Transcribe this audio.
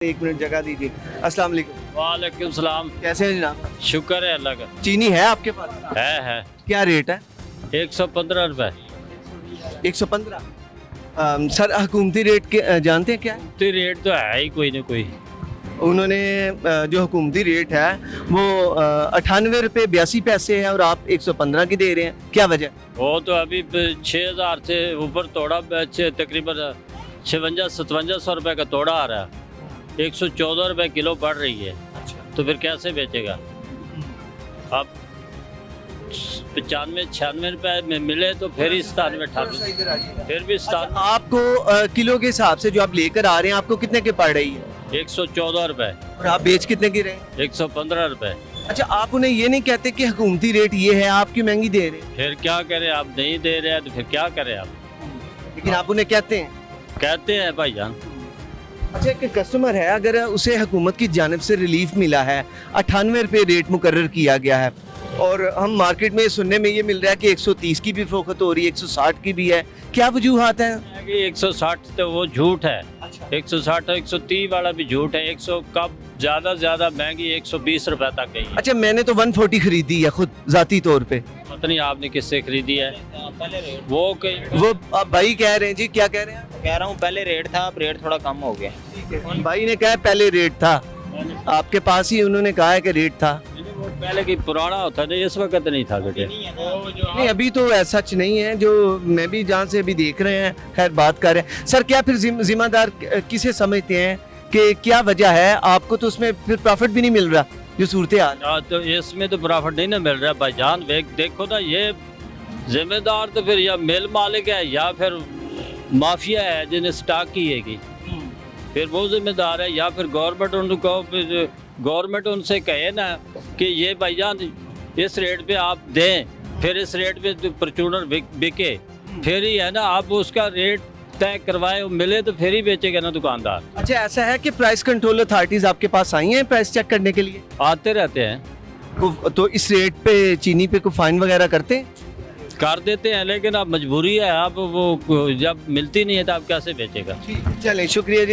एक मिनट जगह दीजिए। अस्सलाम वालेकुम। वालेकुम सलाम। कैसे हैं जनाब? शुक्र है अल्लाह का। चीनी है आपके पास? है क्या रेट है? 115 रुपए। 115। सर हुकूमती रेट के जानते हैं क्या है? तो रेट तो है ही कोई ना कोई। उन्होंने जो हुकूमती रेट है वो 98 रुपये 82 पैसे है और आप 115 की दे रहे हैं, क्या वजह? वो तो अभी 6000 से ऊपर तोड़ा तकरीबन 56-57 रुपए का तोड़ा आ रहा है। 114 रुपए किलो बढ़ रही है। तो फिर कैसे बेचेगा? अब 95-96 रुपए में मिले तो फिर ही 97-98 फिर भी आपको किलो के हिसाब से जो आप लेकर आ रहे हैं आपको कितने की पड़ रही है? 114 रुपए। और आप बेच कितने की रहे हैं? 115 रुपए। अच्छा, आप उन्हें ये नहीं कहते कि हुकूमती रेट ये है, आप क्यों महंगी दे रहे हैं? फिर क्या करें? आप नहीं दे रहे हैं तो फिर क्या करें? आप लेकिन आप उन्हें कहते हैं। कहते हैं भाईजान। अच्छा, एक कस्टमर है, अगर उसे हुकूमत की जानिब से रिलीफ मिला है, 98 रुपये रेट मुकर्रर किया गया है और हम मार्केट में सुनने में ये मिल रहा है कि 130 की भी फ़रोख्त हो रही है, 160 की भी है, क्या वजूहात हैं? कि 160 तो वो झूठ है। 160 130 वाला भी झूठ है। 100 कब ज़्यादा महंगी 120 रुपए तक गई है। अच्छा, मैंने तो 140 खरीदी है खुद ज़ाती तौर पे। पता नहीं आपने किससे खरीदी है। वो वो अब भाई कह रहे हैं जी, क्या कह रहे हैं? कह रहा हूँ पहले रेट था, अब रेट थोड़ा कम हो गया। भाई ने कहा पहले रेट था, आपके पास ही उन्होंने कहा है कि रेट था। पहले की पुराना होता था, इस वक्त नहीं था बेटे। नहीं, अभी तो ऐसा सच नहीं है, जो मैं भी जहाँ से अभी देख रहे हैं, खैर बात कर रहे हैं। सर, क्या फिर जिम्मेदार किसे समझते हैं कि क्या वजह है? आपको तो उसमें फिर प्रॉफिट भी नहीं मिल रहा, जो सूरत हाल। तो इसमें तो प्रॉफिट नहीं ना मिल रहा भाईजान। देखो ना, ये जिम्मेदार तो फिर या मिल मालिक है या फिर माफिया है जिन्हें स्टॉक किएगी, फिर वो जिम्मेदार है। या फिर गवर्नमेंट उनको, गवर्नमेंट उनसे कहे ना कि ये भाईजान इस रेट पे आप दें, फिर इस रेट पे तो परचूनर बिके, फिर ही है ना, आप उसका रेट तय करवाए, मिले तो फिर ही बेचेगा ना दुकानदार। अच्छा, ऐसा है कि प्राइस कंट्रोल अथॉरिटीज आपके पास आई हैं प्राइस चेक करने के लिए? आते रहते हैं। तो इस रेट पे चीनी पे कोई फाइन वगैरह करते हैं? कर देते हैं, लेकिन अब मजबूरी है। अब वो जब मिलती नहीं है तो आप कैसे बेचेगा? चलें, शुक्रिया जी।